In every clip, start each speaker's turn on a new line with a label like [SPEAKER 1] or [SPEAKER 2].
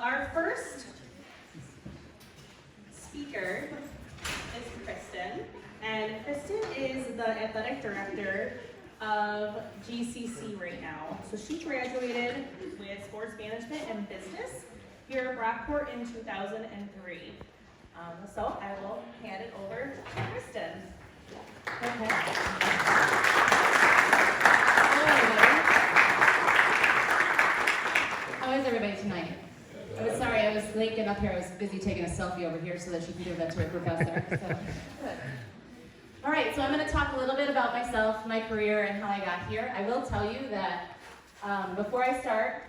[SPEAKER 1] Our first speaker is Kristen, and Kristen is the athletic director of GCC right now. So she graduated with sports management and business here at Brockport in 2003. So I will hand it over to Kristen.
[SPEAKER 2] Okay. Hello, everybody. How is everybody tonight? I was sorry, I was late getting up here. I was busy taking a selfie over here so that she could give that to her professor. So, good. All right, so I'm going to talk a little bit about myself, my career, and how I got here. I will tell you that before I start,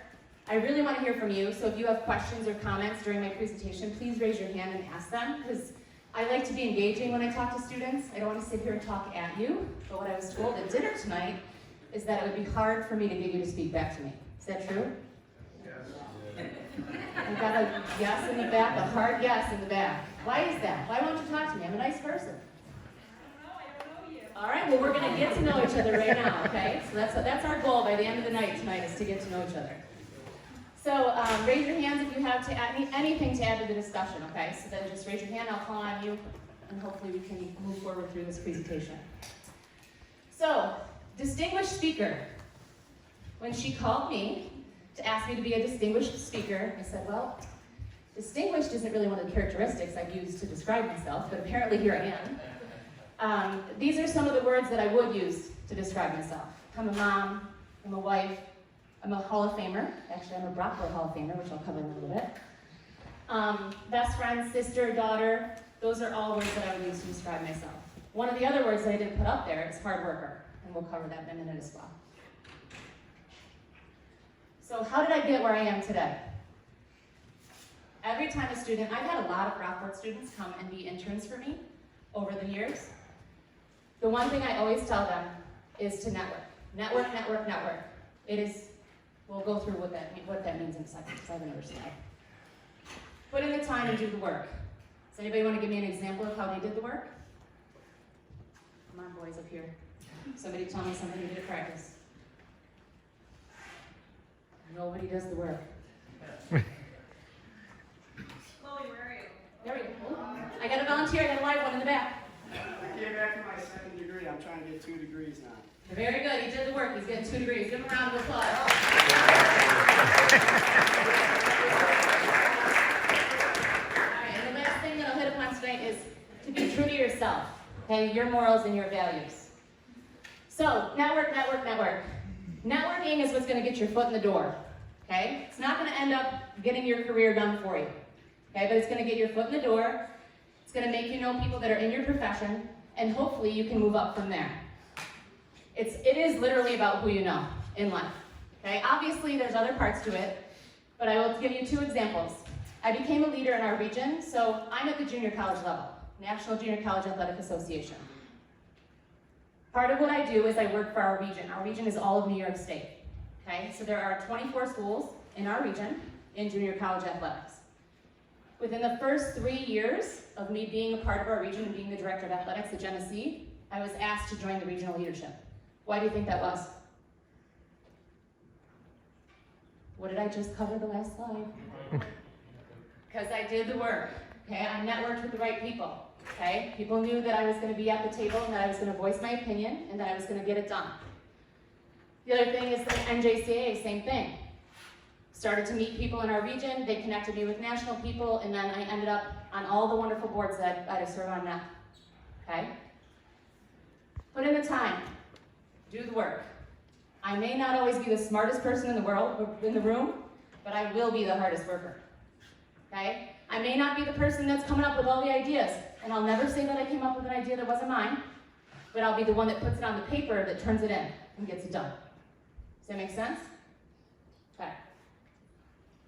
[SPEAKER 2] I really want to hear from you. So if you have questions or comments during my presentation, please raise your hand and ask them, because I like to be engaging when I talk to students. I don't want to sit here and talk at you, but what I was told at dinner tonight is that it would be hard for me to get you to speak back to me. Is that true? I've got a yes in the back, a hard yes in the back. Why is that? Why won't you talk to me? I'm a nice person.
[SPEAKER 1] I don't know you.
[SPEAKER 2] All right, well, we're going to get to know each other right now, okay? So that's our goal by the end of the night tonight, is to get to know each other. So raise your hands if you have anything to add to the discussion, okay? So then just raise your hand, I'll call on you, and hopefully we can move forward through this presentation. So, distinguished speaker. When she called me to ask me to be a distinguished speaker, I said, well, distinguished isn't really one of the characteristics I've used to describe myself, but apparently here I am. These are some of the words that I would use to describe myself. I'm a mom, I'm a wife, I'm a Hall of Famer. Actually, I'm a Brockport Hall of Famer, which I'll cover in a little bit. Best friend, sister, daughter, those are all words that I would use to describe myself. One of the other words that I didn't put up there is hard worker, and we'll cover that in a minute as well. So how did I get where I am today? Every time a student, I've had a lot of Brockport students come and be interns for me over the years. The one thing I always tell them is to network. Network, network, network. It is, we'll go through what that means in a second, because I haven't understood. Put in the time and do the work. Does anybody want to give me an example of how they did the work? Come on, boys up here. Somebody tell me something you did at practice. Nobody does the work.
[SPEAKER 1] Chloe, where are you?
[SPEAKER 2] There we go. I got a volunteer, I got a live one in the back.
[SPEAKER 3] I came back for my second degree. I'm trying to get 2 degrees now.
[SPEAKER 2] Very good, he did the work. He's getting 2 degrees. Give him a round of applause. All right, and the last thing that I'll hit upon tonight is to be true to yourself, okay? Your morals and your values. So, network, network, network. Networking is what's going to get your foot in the door, okay? It's not going to end up getting your career done for you, okay? But it's going to get your foot in the door. It's going to make you know people that are in your profession, and hopefully you can move up from there. It is literally about who you know in life, okay? Obviously, there's other parts to it, but I will give you 2 examples. I became a leader in our region, so I'm at the junior college level, National Junior College Athletic Association. Part of what I do is I work for our region. Our region is all of New York State, okay? So there are 24 schools in our region in junior college athletics. Within the first 3 years of me being a part of our region and being the director of athletics at Genesee, I was asked to join the regional leadership. Why do you think that was? What did I just cover the last slide? Because I did the work, okay? I networked with the right people. Okay, people knew that I was going to be at the table and that I was going to voice my opinion and that I was going to get it done. The other thing is the NJCAA, same thing. Started to meet people in our region, they connected me with national people, and then I ended up on all the wonderful boards that I serve on now. Okay? Put in the time, do the work. I may not always be the smartest person in the world, in the room, but I will be the hardest worker. Okay? I may not be the person that's coming up with all the ideas, and I'll never say that I came up with an idea that wasn't mine, but I'll be the one that puts it on the paper, that turns it in, and gets it done. Does that make sense? Okay.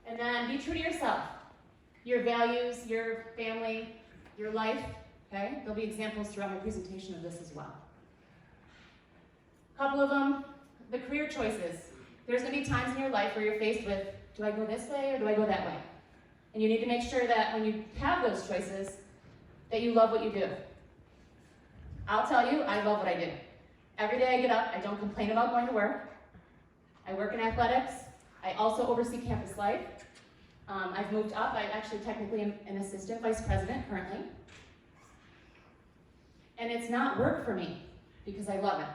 [SPEAKER 2] And then be true to yourself. Your values, your family, your life, okay? There'll be examples throughout my presentation of this as well. A couple of them, the career choices. There's gonna be times in your life where you're faced with, do I go this way or do I go that way? And you need to make sure that when you have those choices, that you love what you do. I'll tell you, I love what I do. Every day I get up, I don't complain about going to work. I work in athletics. I also oversee campus life. I've moved up. I actually technically am an assistant vice president currently. And it's not work for me because I love it.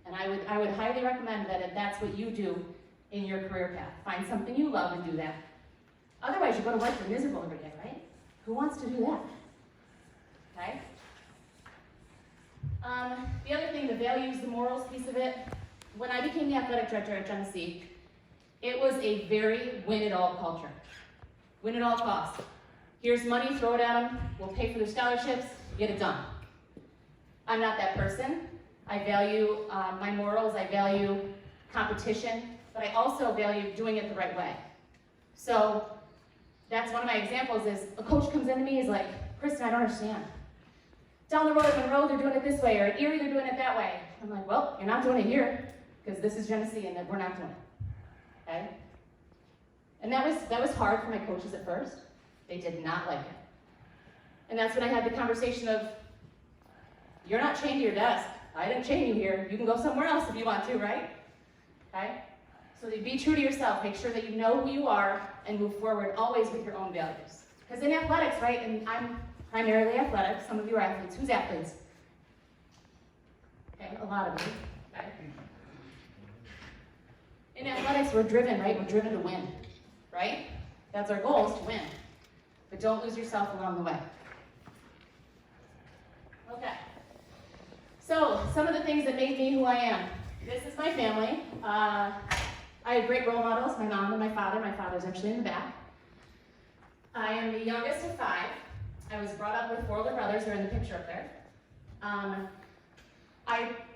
[SPEAKER 2] And I would highly recommend that if that's what you do in your career path. Find something you love and do that. Otherwise, you go to work and miserable every day, right? Who wants to do that? Okay? The other thing, the values, the morals piece of it. When I became the athletic director at Genesee, it was a very win-it-all culture. Win at all costs. Here's money, throw it at them, we'll pay for their scholarships, get it done. I'm not that person. I value my morals, I value competition, but I also value doing it the right way. So that's one of my examples is a coach comes into me, he's like, Kristen, I don't understand. Down the road at Monroe, they're doing it this way, or at Erie, they're doing it that way. I'm like, well, you're not doing it here, because this is Genesee and we're not doing it, okay? And that was hard for my coaches at first. They did not like it. And that's when I had the conversation of, you're not chained to your desk. I didn't chain you here. You can go somewhere else if you want to, right? Okay? So be true to yourself. Make sure that you know who you are and move forward always with your own values. Because in athletics, right, and I'm primarily athletic, some of you are athletes. Who's athletes? Okay, a lot of you. Okay. In athletics, we're driven, right? We're driven to win, right? That's our goal, is to win. But don't lose yourself along the way. Okay. So, some of the things that made me who I am. This is my family. I have great role models, my mom and my father. My father's actually in the back. I am the youngest of 5. I was brought up with 4 older brothers. They're in the picture up there.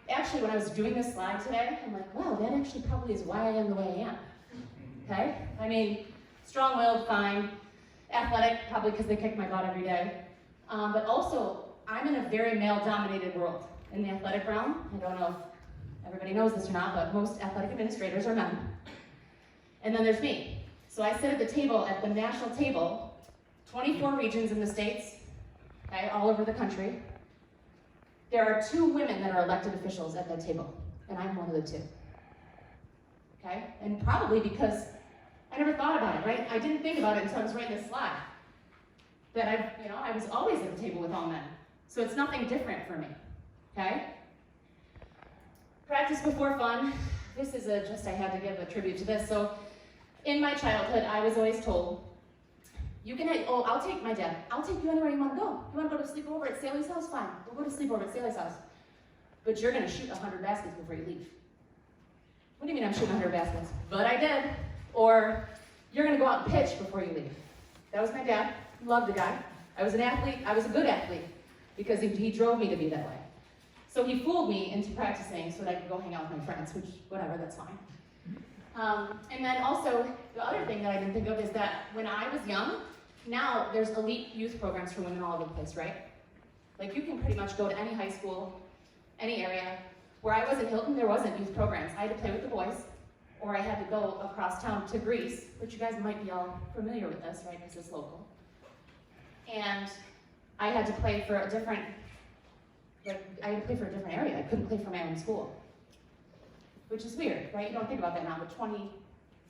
[SPEAKER 2] Actually, when I was doing this slide today, I'm like, wow, that actually probably is why I am the way I am. Okay? I mean, strong-willed, fine. Athletic, probably because they kick my butt every day. But also, I'm in a very male-dominated world. In the athletic realm, I don't know if everybody knows this or not, but most athletic administrators are men. And then there's me. So I sit at the table, at the national table, 24 regions in the States, okay, all over the country. There are 2 women that are elected officials at that table, and I'm one of the 2. Okay? And probably because I never thought about it, right? I didn't think about it until I was writing this slide. That I was always at the table with all men. So it's nothing different for me. Okay? Practice before fun. This is I had to give a tribute to this. So in my childhood, I was always told, I'll take my dad. I'll take you anywhere you want to go. You want to go to sleepover at Sally's house? Fine. We'll go to sleepover at Sally's house. But you're going to shoot 100 baskets before you leave. What do you mean I'm shooting 100 baskets? But I did. Or you're going to go out and pitch before you leave. That was my dad. Loved the guy. I was an athlete. I was a good athlete because he drove me to be that way. So he fooled me into practicing so that I could go hang out with my friends, which, whatever, that's fine. And then also, the other thing that I didn't think of is that when I was young, now there's elite youth programs for women all over the place, right? Like you can pretty much go to any high school, any area. Where I was at Hilton, there wasn't youth programs. I had to play with the boys, or I had to go across town to Greece, which you guys might be all familiar with this, right, because it's local. And I had to play for a different area. I couldn't play for my own school, which is weird, right? You don't think about that now, but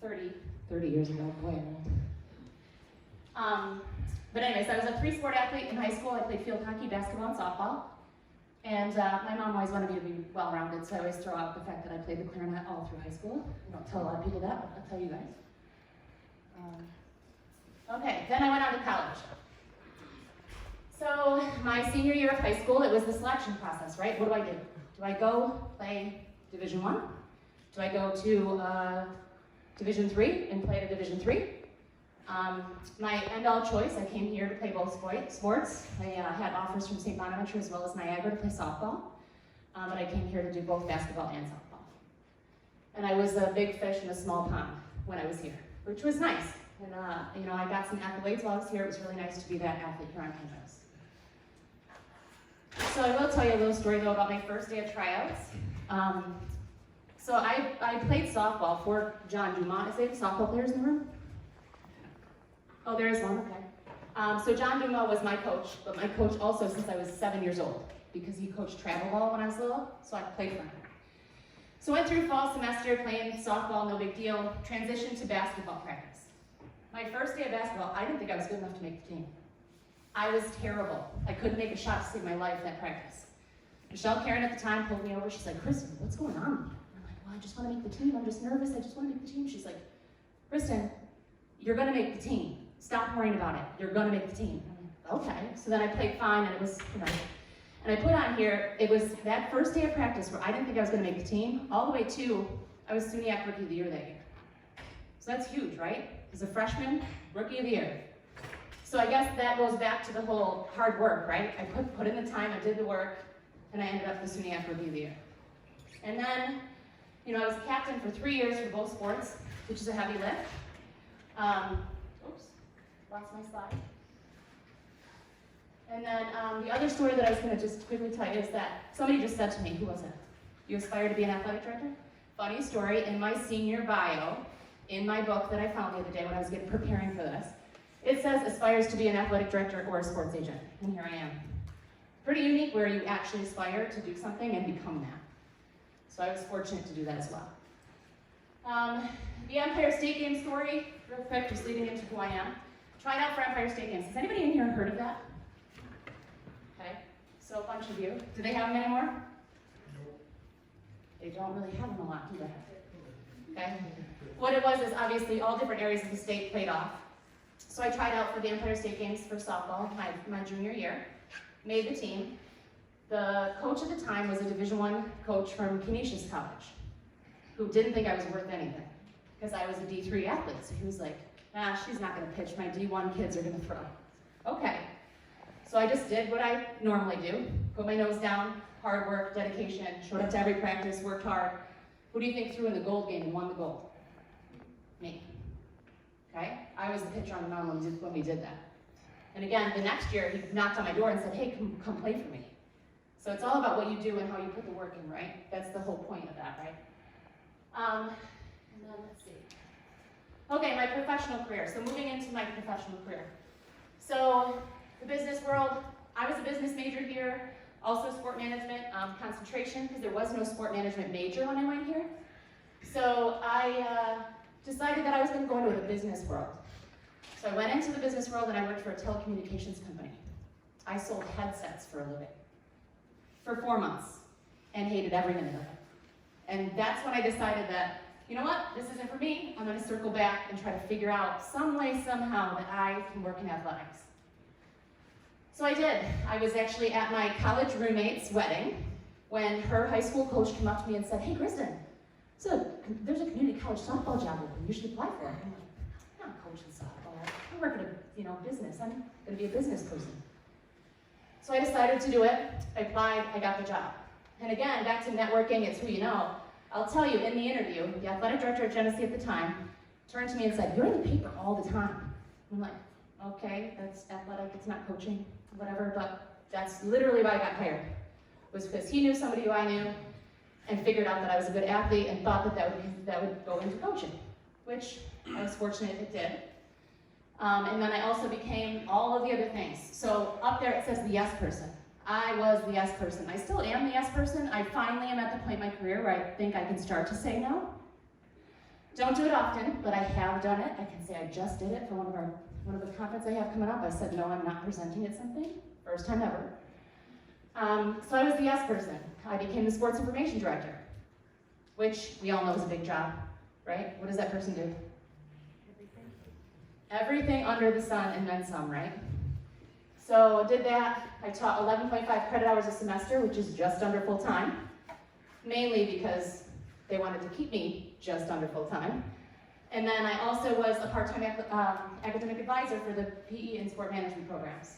[SPEAKER 2] 30 years ago, boy, but anyways, I was a 3-sport athlete in high school. I played field hockey, basketball, and softball. And my mom always wanted me to be well-rounded, so I always throw out the fact that I played the clarinet all through high school. I don't tell a lot of people that, but I'll tell you guys. Okay, then I went on to college. So my senior year of high school, it was the selection process, right? What do? Do I go play Division I? Do I go to Division III and play at a Division III? My end-all choice, I came here to play both sports. I had offers from St. Bonaventure as well as Niagara to play softball, but I came here to do both basketball and softball. And I was a big fish in a small pond when I was here, which was nice. And I got some accolades while I was here. It was really nice to be that athlete here on campus. So I will tell you a little story though about my first day of tryouts. So I played softball for John Dumont. Is there any softball players in the room? Oh, there is one, okay. So John Dumont was my coach, but my coach also since I was 7 years old, because he coached travel ball when I was little, so I played for him. So I went through fall semester playing softball, no big deal, transitioned to basketball practice. My first day of basketball, I didn't think I was good enough to make the team. I was terrible. I couldn't make a shot to save my life that practice. Michelle Karen at the time pulled me over. She's like, Kristen, what's going on? I'm like, well, I just want to make the team. I'm just nervous. I just want to make the team. She's like, Kristen, you're going to make the team. Stop worrying about it. You're going to make the team. I'm like, okay. So then I played fine, and it was, and I put on here, it was that first day of practice where I didn't think I was going to make the team, all the way to I was SUNY Rookie of the Year that year. So that's huge, right? As a freshman, Rookie of the Year. So I guess that goes back to the whole hard work, right? I put in the time, I did the work, and I ended up the SUNY Rookie of the Year. And then, I was captain for 3 years for both sports, which is a heavy lift. Oops, lost my slide. And then the other story that I was going to just quickly tell you is that somebody just said to me, who was it? You aspire to be an athletic director? Funny story, in my senior bio, in my book that I found the other day when I was preparing for this, it says aspires to be an athletic director or a sports agent, and here I am. Pretty unique where you actually aspire to do something and become that. So I was fortunate to do that as well. The Empire State Games story, real quick, just leading into who I am. Trying out for Empire State Games. Has anybody in here heard of that? Okay, so a bunch of you. Do they have them anymore? They don't really have them a lot, do they? Okay. What it was is obviously all different areas of the state played off. So I tried out for the Empire State Games for softball my junior year, made the team. The coach at the time was a Division I coach from Canisius College, who didn't think I was worth anything, because I was a D3 athlete. So he was like, she's not gonna pitch, my D1 kids are gonna throw. Okay, so I just did what I normally do, put my nose down, hard work, dedication, showed up to every practice, worked hard. Who do you think threw in the gold game and won the gold? Me. Okay? I was the pitcher on the mound when we did that. And again, the next year, he knocked on my door and said, hey, come play for me. So it's all about what you do and how you put the work in, right? That's the whole point of that, right? And then let's see. Okay, my professional career. So moving into my professional career. So the business world, I was a business major here, also sport management concentration, because there was no sport management major when I went here. So I decided that I was going to go into the business world. So I went into the business world and I worked for a telecommunications company. I sold headsets for a living for 4 months and hated every minute of it. And that's when I decided that, you know what, this isn't for me. I'm going to circle back and try to figure out some way, somehow, that I can work in athletics. So I did. I was actually at my college roommate's wedding when her high school coach came up to me and said, hey, Kristen, so there's a community college softball job open. You should apply for it. I'm like, I'm not coaching softball. I work at a business. I'm going to be a business person. So I decided to do it. I applied. I got the job. And again, back to networking, it's who you know. I'll tell you, in the interview, the athletic director at Genesee at the time turned to me and said, you're in the paper all the time. I'm like, okay, that's athletic. It's not coaching, whatever. But that's literally why I got hired. Was because he knew somebody who I knew, and figured out that I was a good athlete and thought that would go into coaching, which I was fortunate it did. And then I also became all of the other things. So up there it says the yes person. I was the yes person. I still am the yes person. I finally am at the point in my career where I think I can start to say no. Don't do it often, but I have done it. I can say I just did it for one of the conferences I have coming up. I said, no, I'm not presenting at something. First time ever. So I was the yes person. I became the sports information director, which we all know is a big job, right? What does that person do? Everything under the sun and then some, right? So I did that. I taught 11.5 credit hours a semester, which is just under full time, mainly because they wanted to keep me just under full time. And then I also was a part-time academic advisor for the PE and sport management programs.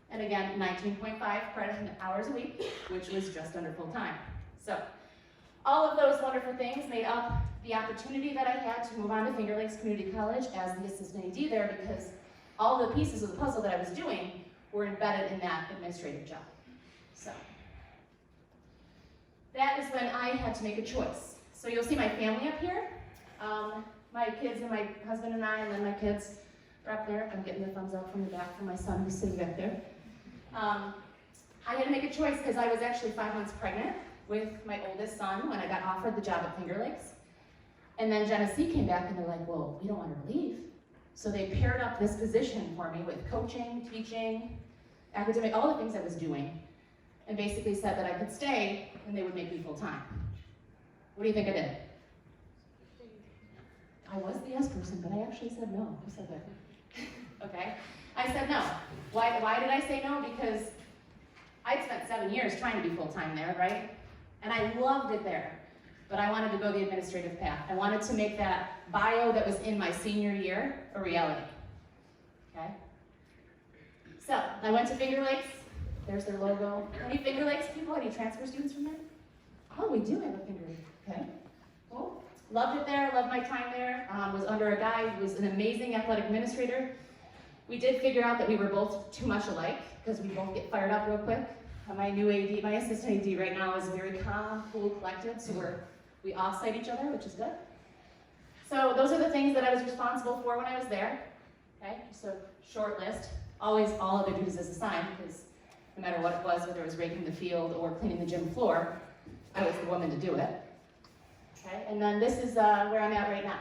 [SPEAKER 2] And again, 19.5 credit hours a week, which was just under full time. So all of those wonderful things made up the opportunity that I had to move on to Finger Lakes Community College as the assistant AD there, because all the pieces of the puzzle that I was doing were embedded in that administrative job. So that is when I had to make a choice. So you'll see my family up here. My kids and my husband and I, and then my kids are up there. I'm getting the thumbs up from the back from my son who's sitting back there. I had to make a choice because I was actually 5 months pregnant with my oldest son when I got offered the job at Finger Lakes. And then Genesee came back and they're like, well, we don't want her to leave. So they paired up this position for me with coaching, teaching, academic, all the things I was doing, and basically said that I could stay and they would make me full-time. What do you think I did? I was the yes person, but I actually said no. Who said that? Okay, I said no. Why did I say no? Because I'd spent 7 years trying to be full-time there, right? And I loved it there, but I wanted to go the administrative path. I wanted to make that bio that was in my senior year a reality, okay? So, I went to Finger Lakes. There's their logo. Any Finger Lakes people? Any transfer students from there? Oh, we do have a Finger Lake, okay. Cool. Loved it there, loved my time there. Was under a guy who was an amazing athletic administrator. We did figure out that we were both too much alike, because we both get fired up real quick. My new AD, my assistant AD right now is very calm, cool, collected, so we offsite each other, which is good. So those are the things that I was responsible for when I was there. Okay, just a short list. Always all other duties as assigned, because no matter what it was, whether it was raking the field or cleaning the gym floor, I was the woman to do it. Okay, and then this is where I'm at right now.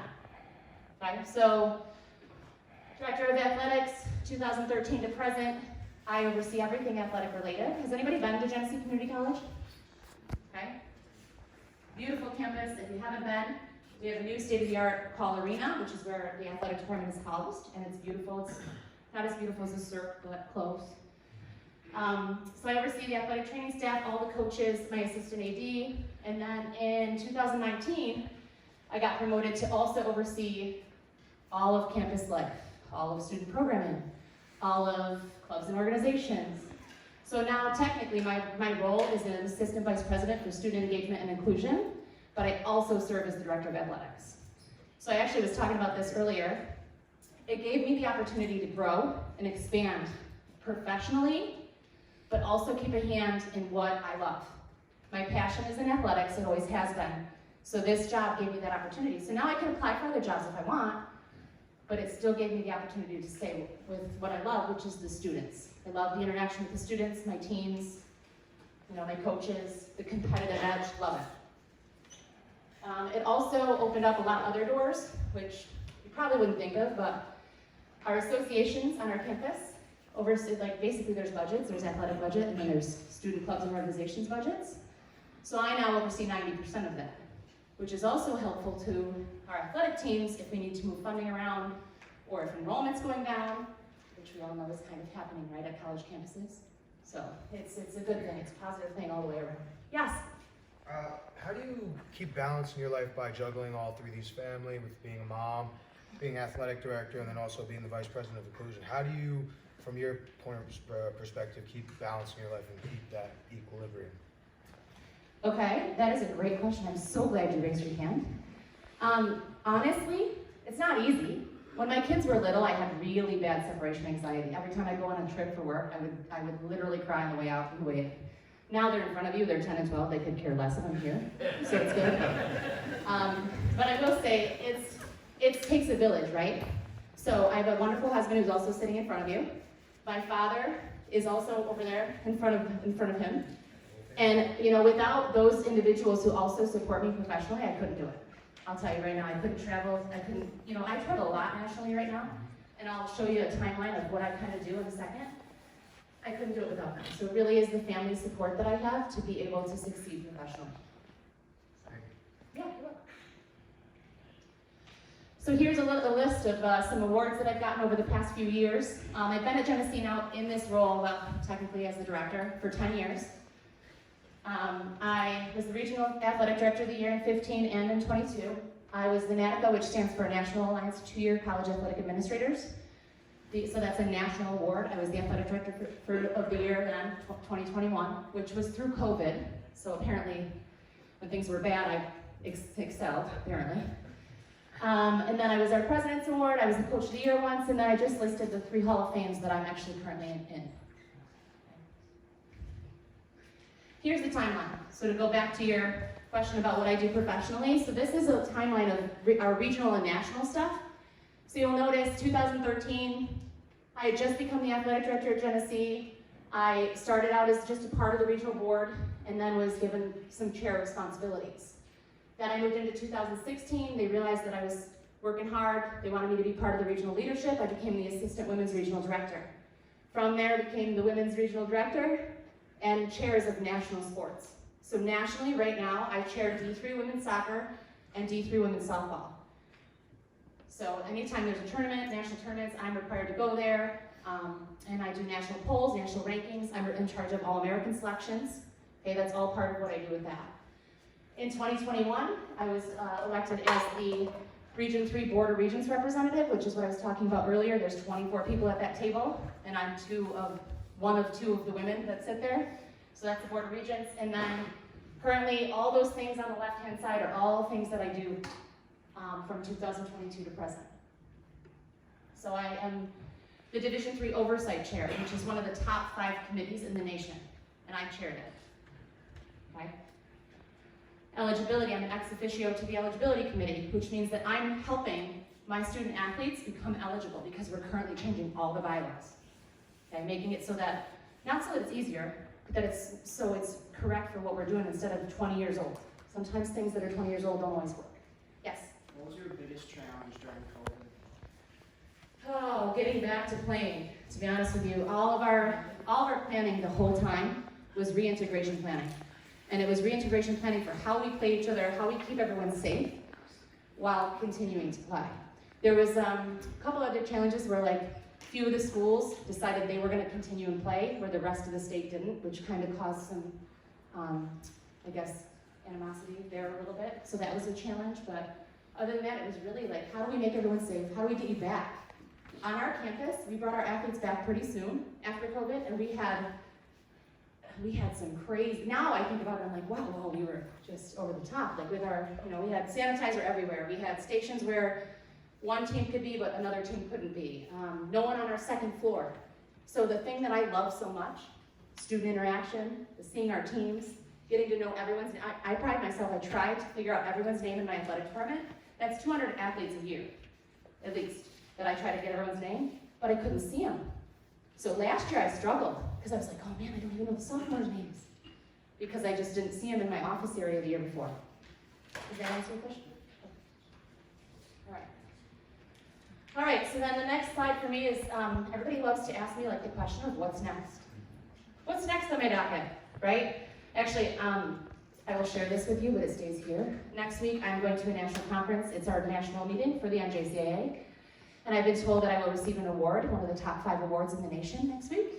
[SPEAKER 2] Okay, so Director of Athletics, 2013 to present. I oversee everything athletic related. Has anybody been to Genesee Community College? Okay. Beautiful campus. If you haven't been, we have a new state-of-the-art Hall Arena, which is where the athletic department is housed, and it's beautiful. It's not as beautiful as a Cirque, but close. So I oversee the athletic training staff, all the coaches, my assistant AD, and then in 2019, I got promoted to also oversee all of campus life, all of student programming, all of clubs and organizations. So now technically my role is an assistant vice president for student engagement and inclusion, but I also serve as the director of athletics. So I actually was talking about this earlier. It gave me the opportunity to grow and expand professionally, but also keep a hand in what I love. My passion is in athletics, it always has been. So this job gave me that opportunity. So now I can apply for other jobs if I want, but it still gave me the opportunity to stay with what I love, which is the students. I love the interaction with the students, my teams, my coaches, the competitive edge, love it. It also opened up a lot of other doors, which you probably wouldn't think of, but our associations on our campus oversee, basically there's budgets, there's athletic budget, and then there's student clubs and organizations budgets. So I now oversee 90% of that, which is also helpful to our athletic teams if we need to move funding around, or if enrollment's going down, which we all know is kind of happening right at college campuses. So it's a good thing, it's a positive thing all the way around. Yes?
[SPEAKER 4] How do you keep balance in your life by juggling all three of these family, with being a mom, being athletic director, and then also being the vice president of inclusion? How do you, from your point of perspective, keep balance in your life and keep that equilibrium?
[SPEAKER 2] Okay, that is a great question. I'm so glad you raised your hand. Honestly, it's not easy. When my kids were little, I had really bad separation anxiety. Every time I go on a trip for work, I would literally cry on the way out and the way in. Now they're in front of you, they're 10 and 12, they could care less if I'm here, so it's good. But I will say, it takes a village, right? So I have a wonderful husband who's also sitting in front of you. My father is also over there in front of him. And without those individuals who also support me professionally, I couldn't do it. I'll tell you right now, I couldn't travel, I travel a lot nationally right now, and I'll show you a timeline of what I kind of do in a second. I couldn't do it without them. So it really is the family support that I have to be able to succeed professionally. Yeah, you're welcome. So here's a list of some awards that I've gotten over the past few years. I've been at Genesee now in this role, well, technically as the director, for 10 years. I was the Regional Athletic Director of the Year in 15 and in 22. I was the NATICA, which stands for National Alliance 2-Year College Athletic Administrators. So that's a national award. I was the Athletic Director of the Year then, 2021, which was through COVID. So apparently, when things were bad, I excelled, apparently. And then I was our President's Award. I was the Coach of the Year once, and then I just listed the 3 Hall of Fames that I'm actually currently in. Here's the timeline. So to go back to your question about what I do professionally, so this is a timeline of our regional and national stuff. So you'll notice 2013, I had just become the athletic director at Genesee. I started out as just a part of the regional board and then was given some chair responsibilities. Then I moved into 2016. They realized that I was Working hard, they wanted me to be part of the regional leadership. I became the assistant women's regional director. From there, I became the women's regional director and chairs of national sports. So nationally, right now, I chair D3 women's soccer and D3 women's softball. So anytime there's a tournament, national tournaments, I'm required to go there, and I do national polls, national rankings. I'm in charge of All-American selections. Okay, that's all part of what I do with that. In 2021, I was elected as the Region 3 Board of Regents representative, which is what I was talking about earlier. There's 24 people at that table, and I'm one of two of the women that sit there. So that's the Board of Regents. And then currently, all those things on the left-hand side are all things that I do from 2022 to present. So I am the Division 3 Oversight Chair, which is one of the top 5 committees in the nation, and I chaired it. Okay. Eligibility, I'm an ex officio to the Eligibility Committee, which means that I'm helping my student athletes become eligible because we're currently changing all the bylaws. Okay, making it so that, not so that it's easier, but that it's correct for what we're doing instead of 20 years old. Sometimes things that are 20 years old don't always work. Yes?
[SPEAKER 3] What was your biggest challenge during COVID?
[SPEAKER 2] Oh, getting back to playing, to be honest with you. All of our planning the whole time was reintegration planning. And it was reintegration planning for how we play each other, how we keep everyone safe while continuing to play. There was a couple other challenges where like a few of the schools decided they were gonna continue and play where the rest of the state didn't, which kind of caused some, I guess, animosity there a little bit. So that was a challenge, but other than that, it was really like, how do we make everyone safe? How do we get you back? On our campus, we brought our athletes back pretty soon after COVID, and we had some crazy, now I think about it, I'm like, wow, we were just over the top. Like with our, we had sanitizer everywhere. We had stations where one team could be, but another team couldn't be. No one on our second floor. So the thing that I love so much, student interaction, seeing our teams, getting to know everyone's, I pride myself, I try to figure out everyone's name in my athletic department. That's 200 athletes a year, at least, that I try to get everyone's name, but I couldn't see them. So last year I struggled, because I was like, oh man, I don't even know the sophomores' names, because I just didn't see them in my office area the year before. Does that answer your question? All right, so then the next slide for me is, everybody loves to ask me like the question of what's next? What's next on my docket, right? Actually, I will share this with you, but it stays here. Next week, I'm going to a national conference. It's our national meeting for the NJCAA. And I've been told that I will receive an award, one of the top 5 awards in the nation next week.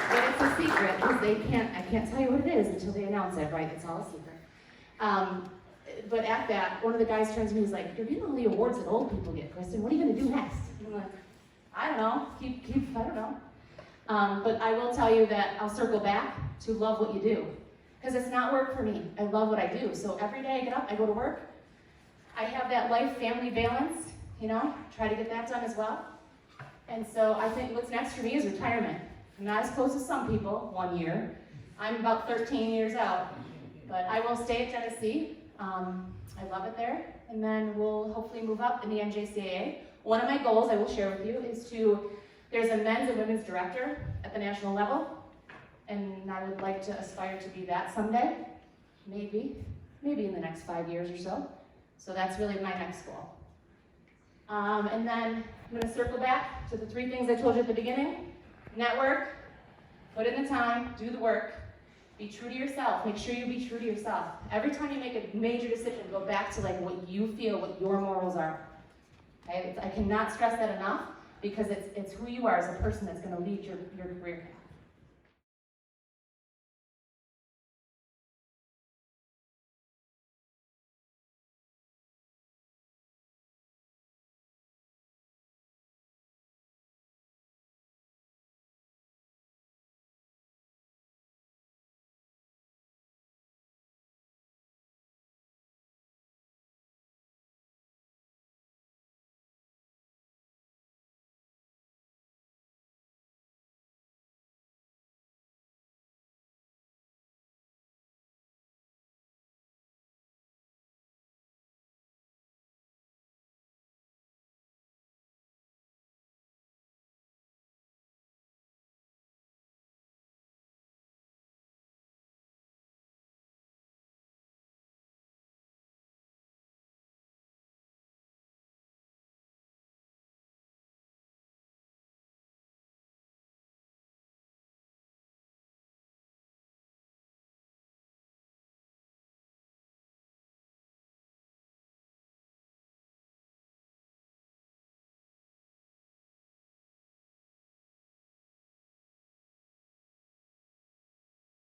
[SPEAKER 2] But it's a secret, because I can't tell you what it is until they announce it, right? It's all a secret. But at that, one of the guys turns to me, he's like, you're getting all the awards that old people get, Kristen. What are you gonna do next? And I'm like, I don't know, I don't know. But I will tell you that I'll circle back to love what you do. Because it's not work for me. I love what I do. So every day I get up, I go to work. I have that life-family balance, try to get that done as well. And so I think what's next for me is retirement. I'm not as close as some people, 1 year. I'm about 13 years out. But I will stay at Tennessee. I love it there. And then we'll hopefully move up in the NJCAA. One of my goals I will share with you is there's a men's and women's director at the national level. And I would like to aspire to be that someday, maybe in the next 5 years or so. So that's really my next goal. And then I'm gonna circle back to the 3 things I told you at the beginning. Network, put in the time, do the work, be true to yourself, make sure you be true to yourself. Every time you make a major decision, go back to like what you feel, what your morals are. Okay? I cannot stress that enough because it's who you are as a person that's gonna lead your career path.